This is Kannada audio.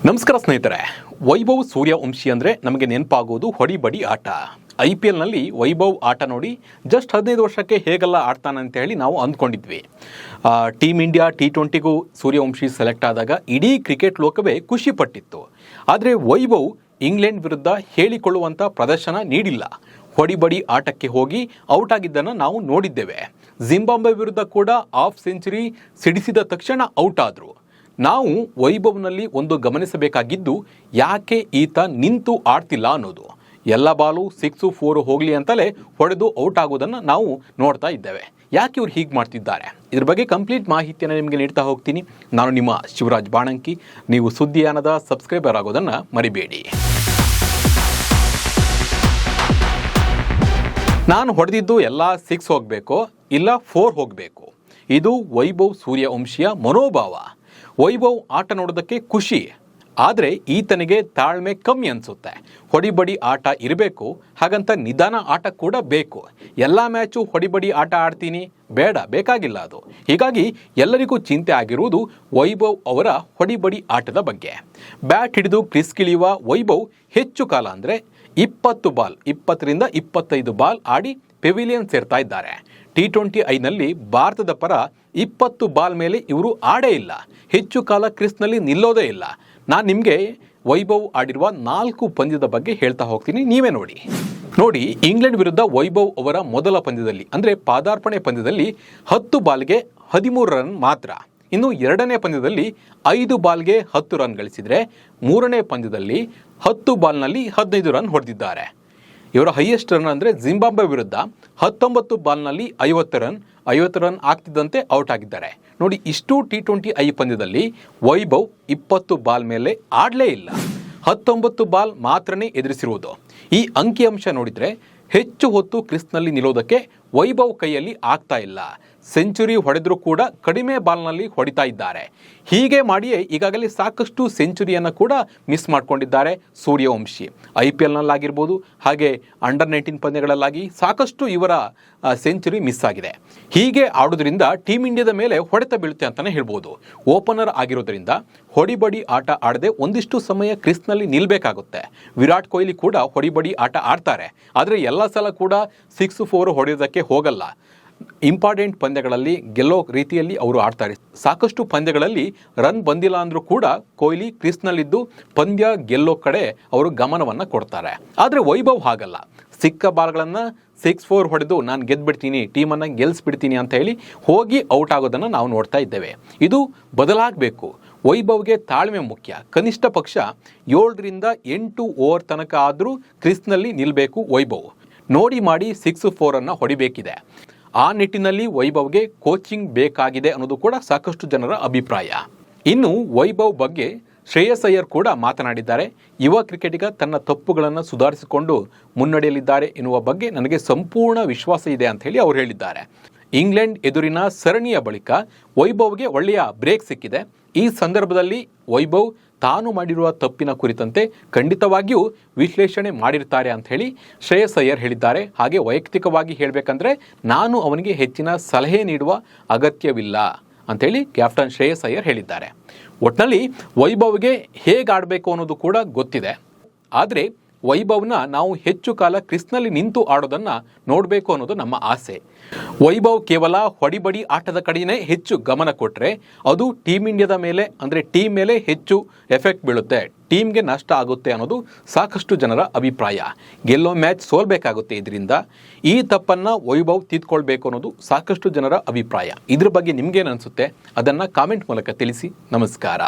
ನಮಸ್ಕಾರ ಸ್ನೇಹಿತರೆ. ವೈಭವ್ ಸೂರ್ಯವಂಶಿ ಅಂದರೆ ನಮಗೆ ನೆನಪಾಗೋದು ಹೊಡಿಬಡಿ ಆಟ. IPLನಲ್ಲಿ ವೈಭವ್ ಆಟ ನೋಡಿ ಜಸ್ಟ್ 15 ವರ್ಷಕ್ಕೆ ಹೇಗೆಲ್ಲ ಆಡ್ತಾನೆ ಅಂತ ಹೇಳಿ ನಾವು ಅಂದ್ಕೊಂಡಿದ್ವಿ. ಟೀಮ್ ಇಂಡಿಯಾ T20ಗೂ ಸೂರ್ಯವಂಶಿ ಸೆಲೆಕ್ಟ್ ಆದಾಗ ಇಡೀ ಕ್ರಿಕೆಟ್ ಲೋಕವೇ ಖುಷಿ ಪಟ್ಟಿತ್ತು. ಆದರೆ ವೈಭವ್ ಇಂಗ್ಲೆಂಡ್ ವಿರುದ್ಧ ಹೇಳಿಕೊಳ್ಳುವಂಥ ಪ್ರದರ್ಶನ ನೀಡಿಲ್ಲ. ಹೊಡಿಬಡಿ ಆಟಕ್ಕೆ ಹೋಗಿ ಔಟ್ ಆಗಿದ್ದನ್ನು ನಾವು ನೋಡಿದ್ದೇವೆ. ಜಿಂಬಾಬ್ವೆ ವಿರುದ್ಧ ಕೂಡ ಹಾಫ್ ಸೆಂಚುರಿ ಸಿಡಿಸಿದ ತಕ್ಷಣ ಔಟ್ ಆದರು. ನಾವು ವೈಭವ್ನಲ್ಲಿ ಒಂದು ಗಮನಿಸಬೇಕಾಗಿದ್ದು ಯಾಕೆ ಈತ ನಿಂತು ಆಡ್ತಿಲ್ಲ ಅನ್ನೋದು. ಎಲ್ಲ ಬಾಲು 6, 4 ಹೋಗಲಿ ಅಂತಲೇ ಹೊಡೆದು ಔಟ್ ಆಗೋದನ್ನು ನಾವು ನೋಡ್ತಾ ಇದ್ದೇವೆ. ಯಾಕೆ ಇವ್ರು ಹೀಗೆ ಮಾಡ್ತಿದ್ದಾರೆ, ಇದ್ರ ಬಗ್ಗೆ ಕಂಪ್ಲೀಟ್ ಮಾಹಿತಿಯನ್ನು ನಿಮಗೆ ನೀಡ್ತಾ ಹೋಗ್ತೀನಿ. ನಾನು ನಿಮ್ಮ ಶಿವರಾಜ್ ಬಾಣಂಕಿ. ನೀವು ಸುದ್ದಿಯಾನದ ಸಬ್ಸ್ಕ್ರೈಬರ್ ಆಗೋದನ್ನು ಮರಿಬೇಡಿ. ನಾನು ಹೊಡೆದಿದ್ದು ಎಲ್ಲ 6 ಹೋಗಬೇಕು ಇಲ್ಲ 4 ಹೋಗಬೇಕು, ಇದು ವೈಭವ್ ಸೂರ್ಯವಂಶಿಯ ಮನೋಭಾವ. ವೈಭವ್ ಆಟ ನೋಡೋದಕ್ಕೆ ಖುಷಿ, ಆದರೆ ಈತನಿಗೆ ತಾಳ್ಮೆ ಕಮ್ಮಿ ಅನಿಸುತ್ತೆ. ಹೊಡಿಬಡಿ ಆಟ ಇರಬೇಕು, ಹಾಗಂತ ನಿಧಾನ ಆಟ ಕೂಡ ಬೇಕು. ಎಲ್ಲ ಮ್ಯಾಚು ಹೊಡಿಬಡಿ ಆಟ ಆಡ್ತೀನಿ ಬೇಕಾಗಿಲ್ಲ ಅದು. ಹೀಗಾಗಿ ಎಲ್ಲರಿಗೂ ಚಿಂತೆ ಆಗಿರುವುದು ವೈಭವ್ ಅವರ ಹೊಡಿಬಡಿ ಆಟದ ಬಗ್ಗೆ. ಬ್ಯಾಟ್ ಹಿಡಿದು ಕ್ರಿಸ್ಗಿಳಿಯುವ ವೈಭವ್ ಹೆಚ್ಚು ಕಾಲ ಅಂದರೆ 20 ಬಾಲ್ 20ರಿಂದ 25 ಬಾಲ್ ಆಡಿ ಪೆವಿಲಿಯನ್ ಸೇರ್ತಾ ಇದ್ದಾರೆ. T20I ಭಾರತದ ಪರ 20 ಬಾಲ್ ಮೇಲೆ ಇವರು ಆಡೇ ಇಲ್ಲ. ಹೆಚ್ಚು ಕಾಲ ಕ್ರಿಸ್ನಲ್ಲಿ ನಿಲ್ಲೋದೇ ಇಲ್ಲ. ನಾನು ನಿಮಗೆ ವೈಭವ್ ಆಡಿರುವ 4 ಪಂದ್ಯದ ಬಗ್ಗೆ ಹೇಳ್ತಾ ಹೋಗ್ತೀನಿ, ನೀವೇ ನೋಡಿ. ಇಂಗ್ಲೆಂಡ್ ವಿರುದ್ಧ ವೈಭವ್ ಅವರ ಮೊದಲ ಪಂದ್ಯದಲ್ಲಿ ಅಂದರೆ ಪಾದಾರ್ಪಣೆ ಪಂದ್ಯದಲ್ಲಿ 10 ಬಾಲ್ಗೆ 13 ರನ್ ಮಾತ್ರ. ಇನ್ನು ಎರಡನೇ ಪಂದ್ಯದಲ್ಲಿ 5 ಬಾಲ್ಗೆ 10 ರನ್ ಗಳಿಸಿದರೆ, ಮೂರನೇ ಪಂದ್ಯದಲ್ಲಿ 10 ಬಾಲ್ನಲ್ಲಿ 15 ರನ್ ಹೊಡೆದಿದ್ದಾರೆ. ಇವರ ಹೈಯೆಸ್ಟ್ ರನ್ ಅಂದರೆ ಜಿಂಬಾಬ್ವೆ ವಿರುದ್ಧ 19 ಬಾಲ್ನಲ್ಲಿ 50 ರನ್ ಆಗ್ತಿದ್ದಂತೆ ಔಟ್ ಆಗಿದ್ದಾರೆ. ನೋಡಿ, ಇಷ್ಟು T20I ಪಂದ್ಯದಲ್ಲಿ ವೈಭವ್ 20 ಬಾಲ್ ಮೇಲೆ ಆಡಲೇ ಇಲ್ಲ. 19 ಬಾಲ್ ಮಾತ್ರನೇ ಎದುರಿಸಿರುವುದು. ಈ ಅಂಕಿಅಂಶ ನೋಡಿದರೆ ಹೆಚ್ಚು ಹೊತ್ತು ಕ್ರಿಸ್ನಲ್ಲಿ ನಿಲ್ಲೋದಕ್ಕೆ ವೈಭವ್ ಕೈಯಲ್ಲಿ ಆಗ್ತಾ ಇಲ್ಲ. ಸೆಂಚುರಿ ಹೊಡೆದರೂ ಕೂಡ ಕಡಿಮೆ ಬಾಲ್ನಲ್ಲಿ ಹೊಡಿತಾ ಇದ್ದಾರೆ. ಹೀಗೆ ಮಾಡಿಯೇ ಈಗಾಗಲೇ ಸಾಕಷ್ಟು ಸೆಂಚುರಿಯನ್ನು ಕೂಡ ಮಿಸ್ ಮಾಡ್ಕೊಂಡಿದ್ದಾರೆ ಸೂರ್ಯವಂಶಿ. IPLನಲ್ಲಾಗಿರ್ಬೋದು, ಹಾಗೆ ಅಂಡರ್ 19 ಪಂದ್ಯಗಳಲ್ಲಾಗಿ ಸಾಕಷ್ಟು ಇವರ ಸೆಂಚುರಿ ಮಿಸ್ ಆಗಿದೆ. ಹೀಗೆ ಆಡೋದ್ರಿಂದ ಟೀಮ್ ಇಂಡಿಯಾದ ಮೇಲೆ ಹೊಡೆತ ಬೀಳುತ್ತೆ ಅಂತಲೇ ಹೇಳ್ಬೋದು. ಓಪನರ್ ಆಗಿರೋದ್ರಿಂದ ಹೊಡಿಬಡಿ ಆಟ ಆಡದೆ ಒಂದಿಷ್ಟು ಸಮಯ ಕ್ರಿಸ್ನಲ್ಲಿ ನಿಲ್ಲಬೇಕಾಗುತ್ತೆ. ವಿರಾಟ್ ಕೊಹ್ಲಿ ಕೂಡ ಹೊಡಿಬಡಿ ಆಟ ಆಡ್ತಾರೆ, ಆದರೆ ಎಲ್ಲ ಸಲ ಕೂಡ 6, 4 ಹೊಡೆಯೋದಕ್ಕೆ ಹೋಗಲ್ಲ. ಇಂಪಾರ್ಟೆಂಟ್ ಪಂದ್ಯಗಳಲ್ಲಿ ಗೆಲ್ಲೋ ರೀತಿಯಲ್ಲಿ ಅವರು ಆಡ್ತಾರೆ. ಸಾಕಷ್ಟು ಪಂದ್ಯಗಳಲ್ಲಿ ರನ್ ಬಂದಿಲ್ಲ ಅಂದರೂ ಕೂಡ ಕೊಹ್ಲಿ ಕ್ರೀಸ್ನಲ್ಲಿದ್ದು ಪಂದ್ಯ ಗೆಲ್ಲೋ ಕಡೆ ಅವರು ಗಮನವನ್ನು ಕೊಡ್ತಾರೆ. ಆದರೆ ವೈಭವ್ ಹಾಗಲ್ಲ. ಸಿಕ್ಕ ಬಾಲ್ಗಳನ್ನು 6, 4 ಹೊಡೆದು ನಾನು ಗೆದ್ದುಬಿಡ್ತೀನಿ, ಟೀಮನ್ನು ಗೆಲ್ಲಿಸ್ಬಿಡ್ತೀನಿ ಅಂತ ಹೇಳಿ ಹೋಗಿ ಔಟ್ ಆಗೋದನ್ನು ನಾವು ನೋಡ್ತಾ ಇದ್ದೇವೆ. ಇದು ಬದಲಾಗಬೇಕು. ವೈಭವ್ಗೆ ತಾಳ್ಮೆ ಮುಖ್ಯ. ಕನಿಷ್ಠ ಪಕ್ಷ 7ರಿಂದ 8 ಓವರ್ ತನಕ ಆದರೂ ಕ್ರಿಸ್ನಲ್ಲಿ ನಿಲ್ಲಬೇಕು ವೈಭವ್. ನೋಡಿ ಮಾಡಿ 6, 4 ಹೊಡಿಬೇಕಿದೆ. ಆ ನಿಟ್ಟಿನಲ್ಲಿ ವೈಭವ್ಗೆ ಕೋಚಿಂಗ್ ಬೇಕಾಗಿದೆ ಅನ್ನೋದು ಕೂಡ ಸಾಕಷ್ಟು ಜನರ ಅಭಿಪ್ರಾಯ. ಇನ್ನು ವೈಭವ್ ಬಗ್ಗೆ ಶ್ರೇಯಸ್ ಅಯ್ಯರ್ ಕೂಡ ಮಾತನಾಡಿದ್ದಾರೆ. ಯುವ ಕ್ರಿಕೆಟಿಗ ತನ್ನ ತಪ್ಪುಗಳನ್ನು ಸುಧಾರಿಸಿಕೊಂಡು ಮುನ್ನಡೆಯಲಿದ್ದಾರೆ ಎನ್ನುವ ಬಗ್ಗೆ ನನಗೆ ಸಂಪೂರ್ಣ ವಿಶ್ವಾಸ ಇದೆ ಅಂತ ಹೇಳಿ ಅವರು ಹೇಳಿದ್ದಾರೆ. ಇಂಗ್ಲೆಂಡ್ ಎದುರಿನ ಸರಣಿಯ ಬಳಿಕ ವೈಭವ್ಗೆ ಒಳ್ಳೆಯ ಬ್ರೇಕ್ ಸಿಕ್ಕಿದೆ. ಈ ಸಂದರ್ಭದಲ್ಲಿ ವೈಭವ್ ತಾನು ಮಾಡಿರುವ ತಪ್ಪಿನ ಕುರಿತಂತೆ ಖಂಡಿತವಾಗಿಯೂ ವಿಶ್ಲೇಷಣೆ ಮಾಡಿರ್ತಾರೆ ಅಂತ ಹೇಳಿ ಶ್ರೇಯಸ್ ಅಯ್ಯರ್ ಹೇಳಿದ್ದಾರೆ. ಹಾಗೆ ವೈಯಕ್ತಿಕವಾಗಿ ಹೇಳಬೇಕಂದ್ರೆ ನಾನು ಅವನಿಗೆ ಹೆಚ್ಚಿನ ಸಲಹೆ ನೀಡುವ ಅಗತ್ಯವಿಲ್ಲ ಅಂಥೇಳಿ ಕ್ಯಾಪ್ಟನ್ ಶ್ರೇಯಸ್ ಅಯ್ಯರ್ ಹೇಳಿದ್ದಾರೆ. ಒಟ್ಟಿನಲ್ಲಿ ವೈಭವ್ಗೆ ಹೇಗೆ ಆಡಬೇಕು ಅನ್ನೋದು ಕೂಡ ಗೊತ್ತಿದೆ. ಆದರೆ ವೈಭವ್ನ ನಾವು ಹೆಚ್ಚು ಕಾಲ ಕ್ರಿಸ್ನಲ್ಲಿ ನಿಂತು ಆಡೋದನ್ನು ನೋಡಬೇಕು ಅನ್ನೋದು ನಮ್ಮ ಆಸೆ. ವೈಭವ್ ಕೇವಲ ಹೊಡಿಬಡಿ ಆಟದ ಕಡೆಯೇ ಹೆಚ್ಚು ಗಮನ ಕೊಟ್ಟರೆ ಅದು ಟೀಮ್ ಇಂಡಿಯಾದ ಮೇಲೆ ಅಂದರೆ ಟೀಮ್ ಮೇಲೆ ಹೆಚ್ಚು ಎಫೆಕ್ಟ್ ಬೀಳುತ್ತೆ, ಟೀಮ್ಗೆ ನಷ್ಟ ಆಗುತ್ತೆ ಅನ್ನೋದು ಸಾಕಷ್ಟು ಜನರ ಅಭಿಪ್ರಾಯ. ಗೆಲ್ಲೋ ಮ್ಯಾಚ್ ಸೋಲ್ಬೇಕಾಗುತ್ತೆ. ಇದರಿಂದ ಈ ತಪ್ಪನ್ನು ವೈಭವ್ ತಿದ್ಕೊಳ್ಬೇಕು ಅನ್ನೋದು ಸಾಕಷ್ಟು ಜನರ ಅಭಿಪ್ರಾಯ. ಇದ್ರ ಬಗ್ಗೆ ನಿಮ್ಗೇನು ಅನಿಸುತ್ತೆ ಅದನ್ನು ಕಾಮೆಂಟ್ ಮೂಲಕ ತಿಳಿಸಿ. ನಮಸ್ಕಾರ.